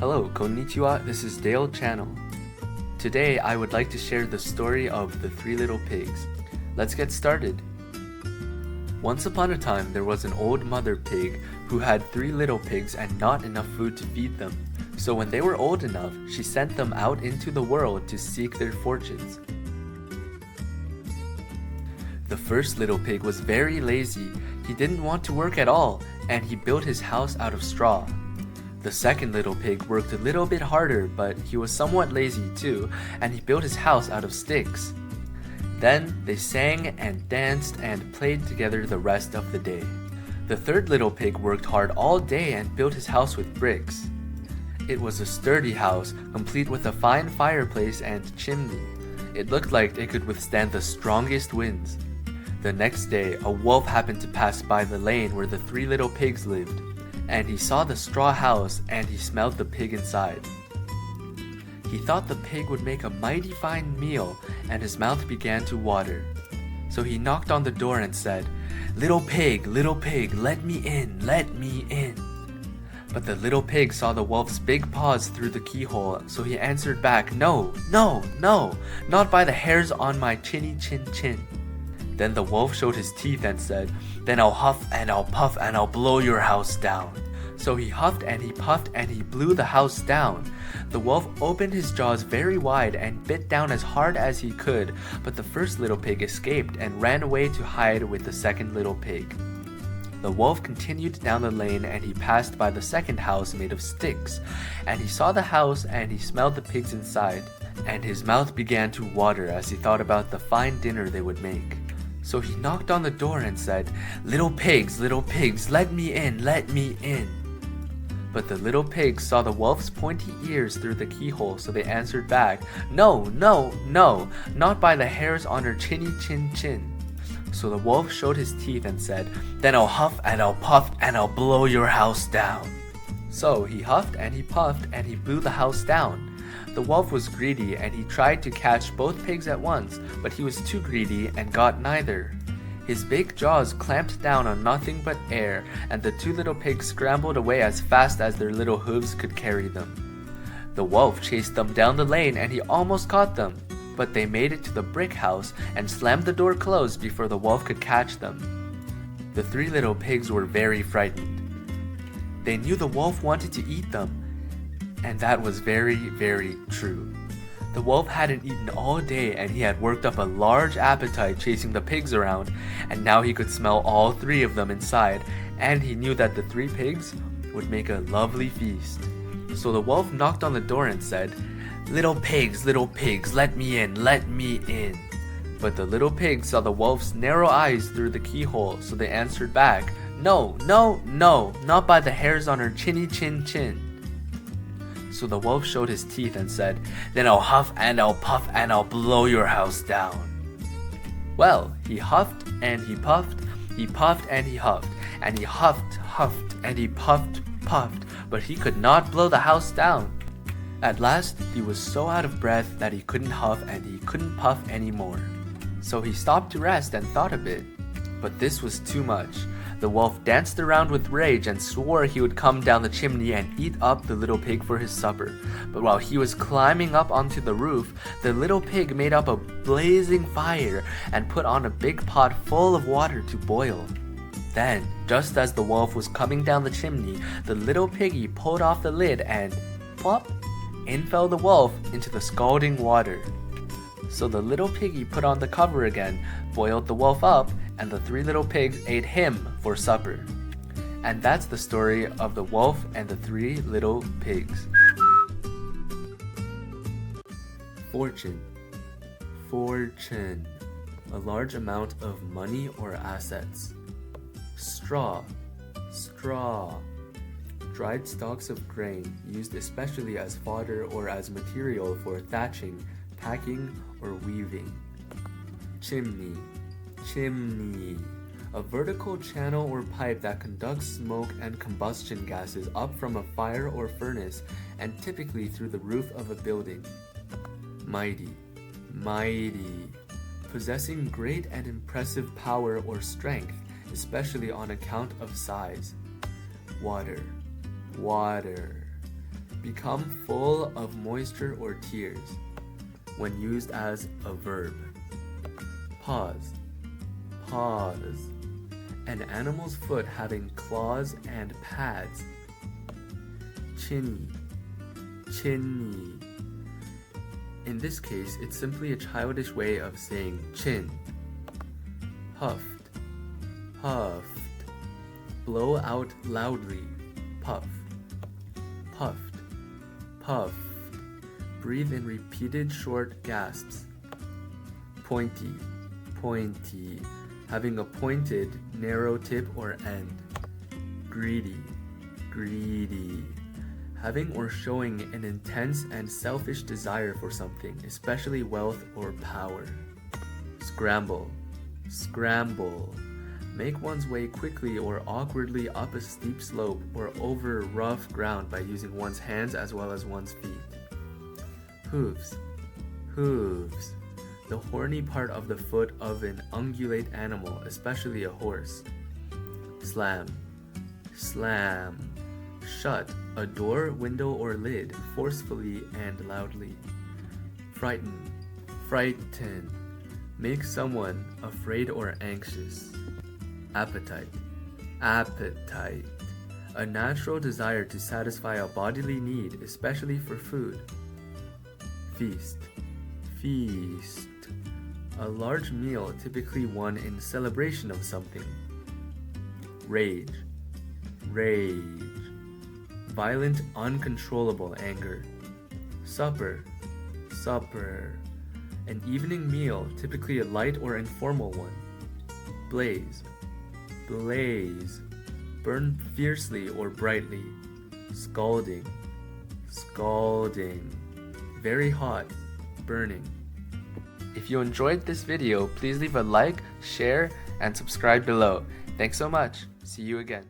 Hello, konnichiwa, this is Dale Channel. Today I would like to share the story of the Three Little Pigs. Let's get started. Once upon a time there was an old mother pig who had 3 little pigs and not enough food to feed them. So when they were old enough, she sent them out into the world to seek their fortunes. The first little pig was very lazy. He didn't want to work at all, and he built his house out of straw. The second little pig worked a little bit harder, but he was somewhat lazy too, and he built his house out of sticks. Then they sang and danced and played together the rest of the day. The third little pig worked hard all day and built his house with bricks. It was a sturdy house, complete with a fine fireplace and chimney. It looked like it could withstand the strongest winds. The next day, a wolf happened to pass by the lane where the 3 little pigs lived, and he saw the straw house and he smelled the pig inside. He thought the pig would make a mighty fine meal, and his mouth began to water. So he knocked on the door and said, little pig, let me in, let me in." But the little pig saw the wolf's big paws through the keyhole, so he answered back, "No, no, no, not by the hairs on my chinny chin chin." Then the wolf showed his teeth and said, "Then I'll huff and I'll puff and I'll blow your house down." So he huffed and he puffed and he blew the house down. The wolf opened his jaws very wide and bit down as hard as he could, but the first little pig escaped and ran away to hide with the second little pig. The wolf continued down the lane and he passed by the second house made of sticks, and he saw the house and he smelled the pigs inside, and his mouth began to water as he thought about the fine dinner they would make. So he knocked on the door and said, little pigs, let me in, let me in." But the little pigs saw the wolf's pointy ears through the keyhole, so they answered back, "No, no, no, not by the hairs on her chinny chin chin." So the wolf showed his teeth and said, "Then I'll huff and I'll puff and I'll blow your house down." So he huffed and he puffed and he blew the house down. The wolf was greedy and he tried to catch both pigs at once, but he was too greedy and got neither. His big jaws clamped down on nothing but air, and the 2 little pigs scrambled away as fast as their little hooves could carry them. The wolf chased them down the lane and he almost caught them, but they made it to the brick house and slammed the door closed before the wolf could catch them. The 3 little pigs were very frightened. They knew the wolf wanted to eat them, and that was very, very true. The wolf hadn't eaten all day and he had worked up a large appetite chasing the pigs around, and now he could smell all 3 of them inside, and he knew that the 3 pigs would make a lovely feast. So the wolf knocked on the door and said, little pigs, let me in, let me in." But the little pigs saw the wolf's narrow eyes through the keyhole, so they answered back, "No, no, no, not by the hairs on her chinny chin chin." So the wolf showed his teeth and said, "Then I'll huff and I'll puff and I'll blow your house down." Well, he huffed and he puffed and he huffed, and he huffed and he puffed, but he could not blow the house down. At last, he was so out of breath that he couldn't huff and he couldn't puff anymore. So he stopped to rest and thought a bit. But this was too much. The wolf danced around with rage and swore he would come down the chimney and eat up the little pig for his supper. But while he was climbing up onto the roof, the little pig made up a blazing fire and put on a big pot full of water to boil. Then, just as the wolf was coming down the chimney, the little piggy pulled off the lid and plop! In fell the wolf into the scalding water. So the little piggy put on the cover again, boiled the wolf up, and the 3 little pigs ate him for supper. And that's the story of the wolf and the 3 little pigs. Fortune. A large amount of money or assets. Straw. Dried stalks of grain, used especially as fodder or as material for thatching, packing, or weaving. Chimney. A vertical channel or pipe that conducts smoke and combustion gases up from a fire or furnace, and typically through the roof of a building. Mighty. Possessing great and impressive power or strength, especially on account of size. Water. become full of moisture or tears when used as a verb. Pause. An animal's foot having claws and pads. Chinny. In this case, it's simply a childish way of saying chin. Puffed. Blow out loudly. Puff. Puffed. Breathe in repeated short gasps. Pointy. Having a pointed, narrow tip or end. Greedy. Having or showing an intense and selfish desire for something, especially wealth or power. Scramble. Make one's way quickly or awkwardly up a steep slope or over rough ground by using one's hands as well as one's feet. Hooves. The horny part of the foot of an ungulate animal, especially a horse. Slam. Shut a door, window, or lid forcefully and loudly. Frighten. Make someone afraid or anxious. Appetite. A natural desire to satisfy a bodily need, especially for food. Feast. A large meal, typically one in celebration of something. Rage. Violent, uncontrollable anger. Supper. An evening meal, typically a light or informal one. Blaze. Burn fiercely or brightly. Scalding. Very hot, burning. If you enjoyed this video, please leave a like, share, and subscribe below. Thanks so much. See you again.